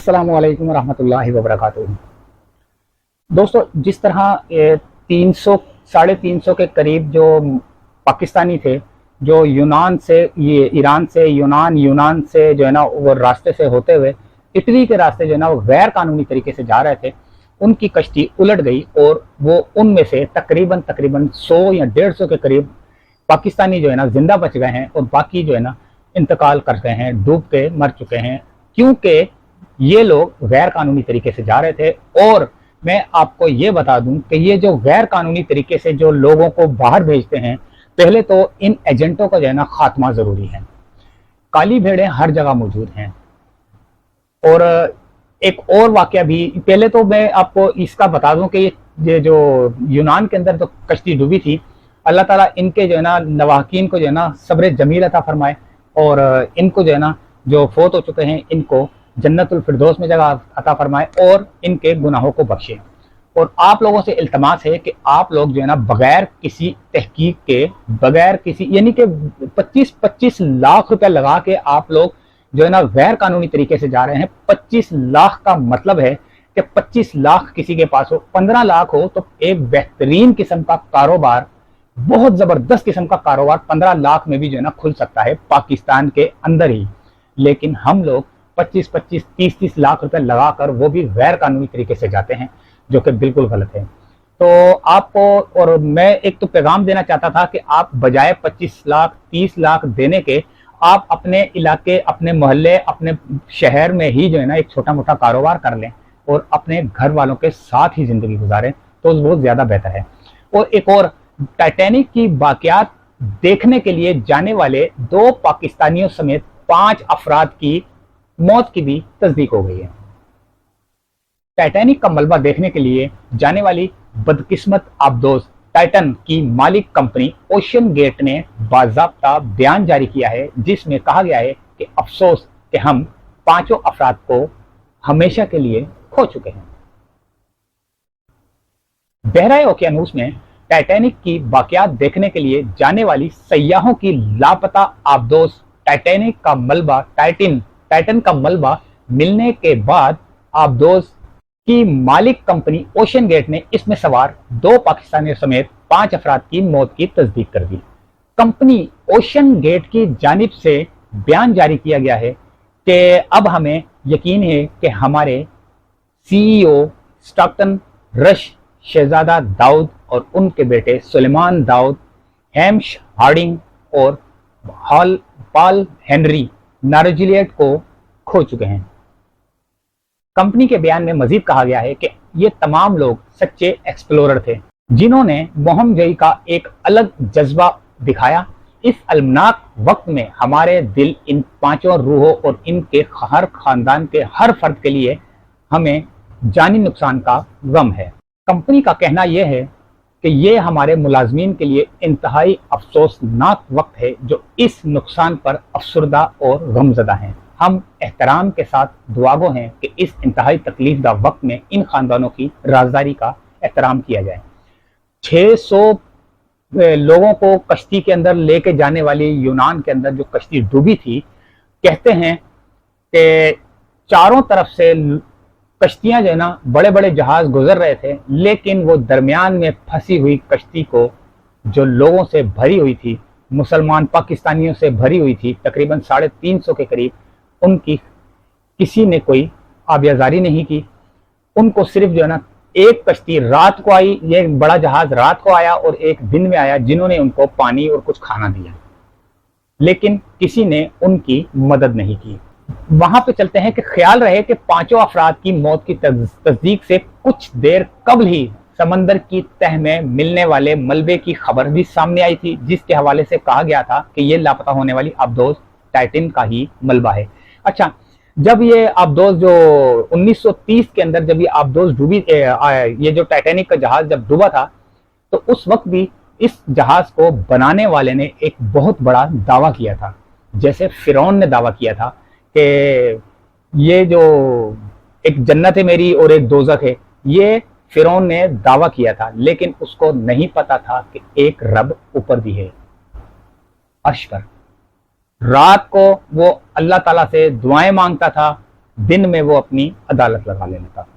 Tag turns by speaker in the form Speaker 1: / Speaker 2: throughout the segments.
Speaker 1: अस्सलामु अलैकुम रहमतुल्लाहि व बरकातुहू। दोस्तों, जिस तरह 300 350 के करीब जो पाकिस्तानी थे जो यूनान से, ये ईरान से यूनान से जो है ना वो रास्ते से होते हुए इटली के रास्ते जो है ना वो गैर कानूनी तरीके से जा रहे थे, उनकी कश्ती उलट गई और वो उनमें से तकरीबन 100 या 150 के करीब पाकिस्तानी जो है ना जिंदा बच गए हैं और बाकी जो है ना इंतकाल कर गए हैं, डूब के मर चुके हैं, क्योंकि ये लोग गैर कानूनी तरीके से जा रहे थे। और मैं आपको ये बता दूं कि ये जो गैर कानूनी तरीके से जो लोगों को बाहर भेजते हैं, पहले तो इन एजेंटों का जो है ना खात्मा जरूरी है। काली भेड़ें हर जगह मौजूद हैं। और एक और वाकया भी, पहले तो मैं आपको इसका बता दूं कि ये जो यूनान के अंदर तो कश्ती डूबी थी, अल्लाह ताला इनके जो है ना नवाकीन को जो है ना सब्र जमील अता फरमाए और इनको जो है ना जो फोत हो चुके हैं इनको जन्नतुल फिरदौस में जगह अता फरमाए और इनके गुनाहों को बख्शे। और आप लोगों से इल्तमास है कि आप लोग जो है ना बगैर किसी तहकीक के, बगैर किसी यानी कि 25-25 लाख रुपए लगा के आप लोग जो है ना गैर कानूनी तरीके से जा रहे हैं। 25 लाख का मतलब है कि 25 लाख किसी के पास हो, 15 लाख हो तो एक बेहतरीन किस्म का कारोबार, बहुत जबरदस्त किस्म का कारोबार 15 लाख में भी जो है ना खुल सकता है पाकिस्तान के अंदर ही। लेकिन हम लोग 25-25, 30-30 लाख रुपए लगाकर वो भी गैर कानूनी तरीके से जाते हैं, जो कि बिल्कुल गलत है। तो आपको, और मैं एक तो पैगाम देना चाहता था कि आप बजाय 25 लाख 30 लाख देने के, आप अपने इलाके, अपने मोहल्ले, अपने शहर में ही जो है ना एक छोटा मोटा कारोबार कर लें और अपने घर वालों के साथ ही जिंदगी गुजारें, तो वो ज्यादा बेहतर है। और एक और, टाइटैनिक की वाकयात देखने के लिए जाने वाले 2 पाकिस्तानियों समेत 5 अफराद की मौत की भी तस्दीक हो गई है। टाइटैनिक का मलबा देखने के लिए जाने वाली बदकिस्मत आबदोज टाइटन की मालिक कंपनी ओशन गेट ने बाज़ाब्ता बयान जारी किया है, जिसमें कहा गया है कि अफसोस कि हम 5 अफराद को हमेशा के लिए खो चुके हैं। बहराए ओकियानूस में टाइटैनिक की वाकयात देखने के लिए जाने वाली सयाहों की लापता आबदोज टाइटन का मलबा मिलने के बाद आबदोज की मालिक कंपनी ओशन गेट ने इसमें सवार 2 पाकिस्तानियों समेत 5 अफराद की मौत की तस्दीक कर दी। कंपनी ओशन गेट की जानिब से बयान जारी किया गया है कि अब हमें यकीन है कि हमारे सीईओ स्टॉकटन रश, शहजादा दाऊद और उनके बेटे सुलेमान दाऊद, हैम्श हार्डिंग और पॉल हेनरी नारोजिलियट को खो चुके हैं। कंपनी के बयान में मजीद कहा गया है कि ये तमाम लोग सच्चे एक्सप्लोरर थे, जिन्होंने मोहमजई का एक अलग जज्बा दिखाया। इस अलमनाक वक्त में हमारे दिल इन 5 रूहों और इनके हर खानदान के हर फर्द के लिए हमें जानी नुकसान का गम है। कंपनी का कहना यह है कि ये हमारे मुलाजमीन के लिए इंतहाई अफसोसनाक वक्त है, जो इस नुकसान पर अफसरदा और गमजदा हैं। हम एहतराम के साथ दुआगो हैं कि इस इंतहाई तकलीफदा वक्त में इन खानदानों की राजदारी का एहतराम किया जाए। 600 लोगों को कश्ती के अंदर लेके जाने वाली यूनान के अंदर जो कश्ती डूबी थी, कहते हैं कि चारों तरफ से कश्तियां जो है ना बड़े बड़े जहाज गुजर रहे थे, लेकिन वो दरमियान में फंसी हुई कश्ती को, जो लोगों से भरी हुई थी, मुसलमान पाकिस्तानियों से भरी हुई थी, तकरीबन 350 के करीब, उनकी किसी ने कोई आबियाजारी नहीं की। उनको सिर्फ जो है ना एक कश्ती रात को आई, ये बड़ा जहाज रात को आया और एक दिन में आया, जिन्होंने उनको पानी और कुछ खाना दिया, लेकिन किसी ने उनकी मदद नहीं की। वहां पे चलते हैं कि ख्याल रहे कि 5 अफराद की मौत की तस्दीक से कुछ देर कबल ही समंदर की तह में मिलने वाले मलबे की खबर भी सामने आई थी, जिसके हवाले से कहा गया था कि ये लापता होने वाली आबदोज टाइटन का ही मलबा है। अच्छा, जब ये आबदोज जो 1930 के अंदर जब ये आबदोज डूबी, ये जो टाइटैनिक का जहाज जब डूबा था, तो उस वक्त भी इस जहाज को बनाने वाले ने एक बहुत बड़ा दावा किया था, जैसे फिरौन ने दावा किया था कि ये जो एक जन्नत है मेरी और एक दोज़ख है, ये फिरौन ने दावा किया था, लेकिन उसको नहीं पता था कि एक रब ऊपर भी है अर्श पर। रात को वो अल्लाह ताला से दुआएं मांगता था, दिन में वो अपनी अदालत लगा लेता था।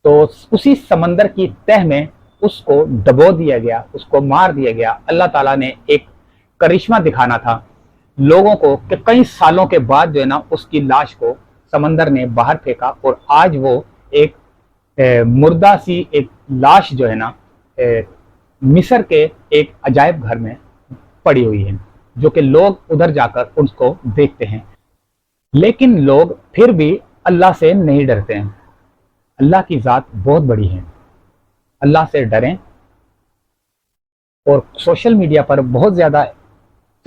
Speaker 1: तो उसी समंदर की तह में उसको दबो दिया गया, उसको मार दिया गया। अल्लाह ताला ने एक करिश्मा दिखाना था लोगों को कि कई सालों के बाद जो है ना उसकी लाश को समंदर ने बाहर फेंका, और आज वो एक मुर्दा सी एक लाश जो है ना मिस्र के एक अजायब घर में पड़ी हुई है, जो कि लोग उधर जाकर उसको देखते हैं। लेकिन लोग फिर भी अल्लाह से नहीं डरते हैं। अल्लाह की ज़ात बहुत बड़ी है, अल्लाह से डरें। और सोशल मीडिया पर बहुत ज़्यादा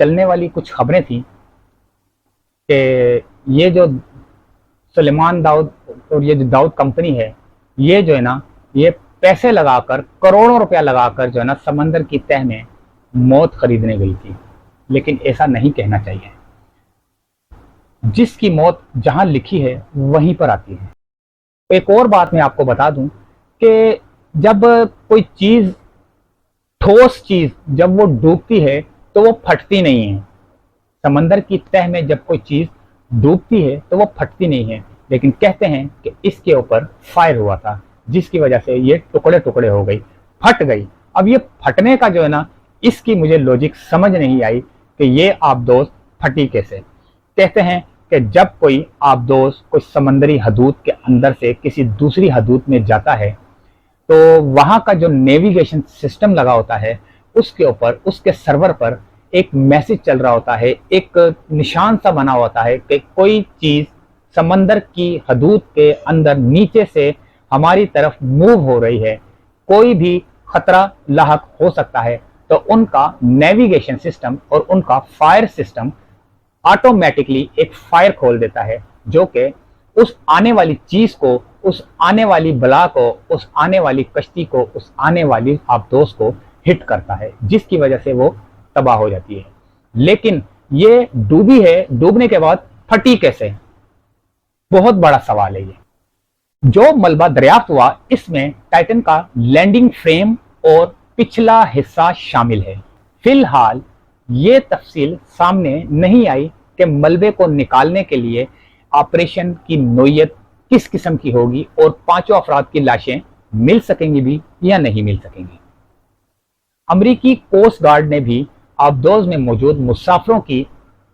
Speaker 1: चलने वाली कुछ खबरें थी कि ये जो सुलेमान दाऊद और ये जो दाऊद कंपनी है, ये जो है ना ये पैसे लगाकर, करोड़ों रुपया लगाकर जो है ना समंदर की तह में मौत खरीदने गई थी। लेकिन ऐसा नहीं कहना चाहिए। जिसकी मौत जहां लिखी है वहीं पर आती है। एक और बात मैं आपको बता दूं कि जब कोई चीज, ठोस चीज जब वो डूबती है तो वो फटती नहीं है। समंदर की तह में जब कोई चीज डूबती है तो वो फटती नहीं है। लेकिन कहते हैं कि इसके ऊपर फायर हुआ था, जिसकी वजह से ये टुकड़े टुकड़े हो गई, फट गई। अब ये फटने का जो है ना, इसकी मुझे लॉजिक समझ नहीं आई कि ये आबदोज फटी कैसे। कहते हैं कि जब कोई आबदोज कोई समंदरी हदूद के अंदर से किसी दूसरी हदूद में जाता है तो वहां का जो नेविगेशन सिस्टम लगा होता है उसके ऊपर, उसके सर्वर पर एक मैसेज चल रहा होता है, एक निशान सा बना होता है कि कोई चीज समंदर की हदूद के अंदर नीचे से हमारी तरफ मूव हो रही है, कोई भी खतरा लाहक हो सकता है। तो उनका नेविगेशन सिस्टम और उनका फायर सिस्टम ऑटोमेटिकली एक फायर खोल देता है, जो कि उस आने वाली चीज को, उस आने वाली बला को, उस आने वाली कश्ती को, उस आने वाली आबदोज को हिट करता है, जिसकी वजह से वो तबाह हो जाती है। लेकिन ये डूबी है, डूबने के बाद फटी कैसे? बहुत बड़ा सवाल है ये। जो मलबा दरियाफ्त हुआ इसमें टाइटन का लैंडिंग फ्रेम और पिछला हिस्सा शामिल है। फिलहाल ये तफसील सामने नहीं आई कि मलबे को निकालने के लिए ऑपरेशन की नोयत किस किस्म की होगी और पांचों अफराद की लाशें मिल सकेंगी भी या नहीं मिल सकेंगी। अमरीकी कोस्ट गार्ड ने भी आबदोज में मौजूद मुसाफिरों की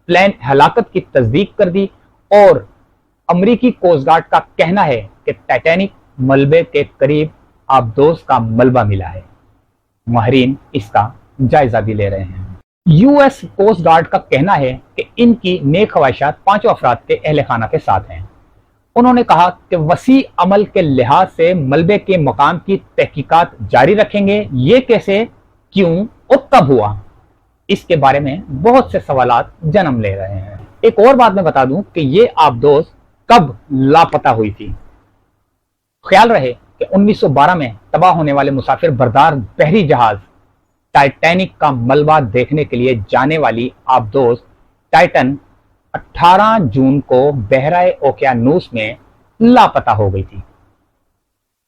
Speaker 1: प्लेन हलाकत की तस्दीक कर दी, और अमरीकी कोस्ट गार्ड का कहना है कि टाइटैनिक मलबे के करीब आबदोज का मलबा मिला है। माहिरीन इसका जायजा भी ले रहे हैं। यूएस कोस्ट गार्ड का कहना है कि इनकी नेक ख्वाहिशात पांचों अफराद के अहले खाना के साथ हैं। उन्होंने कहा कि वसी अमल के लिहाज से मलबे के मकाम की तहकीकात जारी रखेंगे। ये कैसे, क्यों और कब हुआ, इसके बारे में बहुत से सवालात जन्म ले रहे हैं। एक और बात मैं बता दूं कि ये आबदोज कब लापता हुई थी। ख्याल रहे कि 1912 में तबाह होने वाले मुसाफिर बरदार बहरी जहाज टाइटैनिक का मलबा देखने के लिए जाने वाली आबदोज टाइटन 18 जून को बहराए ओकियानूस में लापता हो गई थी।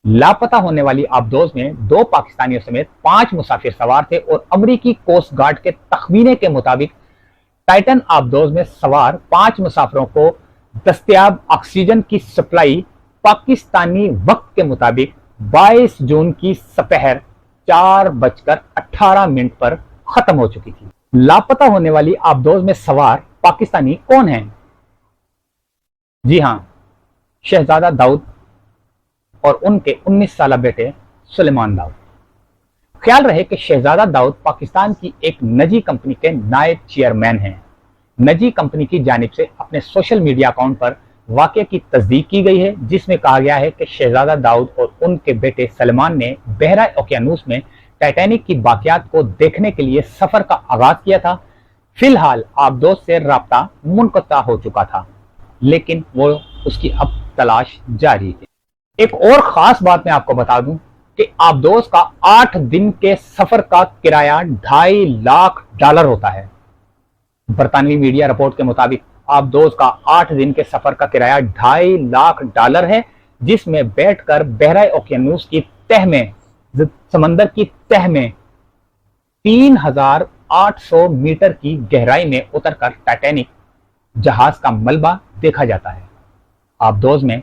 Speaker 1: लापता होने वाली आबदोज में 2 पाकिस्तानियों समेत 5 मुसाफिर सवार थे, और अमरीकी कोस्ट गार्ड के तखमीने के मुताबिक टाइटन आबदोज में सवार 5 मुसाफिरों को दस्तयाब ऑक्सीजन की सप्लाई पाकिस्तानी वक्त के मुताबिक 22 जून की सपहर 4:18 पर खत्म हो चुकी थी। लापता होने वाली आबदोज में सवार पाकिस्तानी कौन हैं? जी हां, शहजादा दाऊद और उनके 19 साल बेटे सुलेमान दाऊद। ख्याल रहे कि शहजादा दाऊद पाकिस्तान की एक निजी कंपनी के नायब चेयरमैन हैं। निजी कंपनी की जानिब से अपने सोशल मीडिया अकाउंट पर वाक़े की तस्दीक की गई है, जिसमें कहा गया है कि शहजादा दाऊद और उनके बेटे सलमान ने बहरा ओकियानूस में टाइटैनिक की बाकियात को देखने के लिए सफर का आगाज किया था। फिलहाल आबदोज से राब्ता मुनक़ता हो चुका था, लेकिन वो उसकी अब तलाश जारी है। एक और खास बात मैं आपको बता दूं कि आबदोज का 8 दिन के सफर का किराया $2.5 लाख होता है। बरतानवी मीडिया रिपोर्ट के मुताबिक आबदोज का 8 दिन के सफर का किराया $2.5 लाख है, जिसमें बैठकर बहरा ओकियानूस की तह में, समंदर की तह में 3800 मीटर की गहराई में उतरकर टाइटैनिक जहाज का मलबा देखा जाता है। آبدوز میں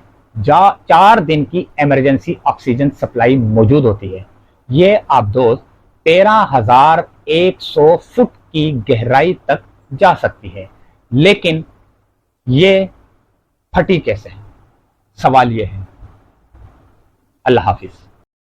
Speaker 1: 4 دن کی ایمرجنسی آکسیجن سپلائی موجود ہوتی ہے۔ یہ آبدوز 13,100 فٹ کی گہرائی تک جا سکتی ہے، لیکن یہ پھٹی کیسے ہے؟ سوال یہ ہے۔ اللہ حافظ۔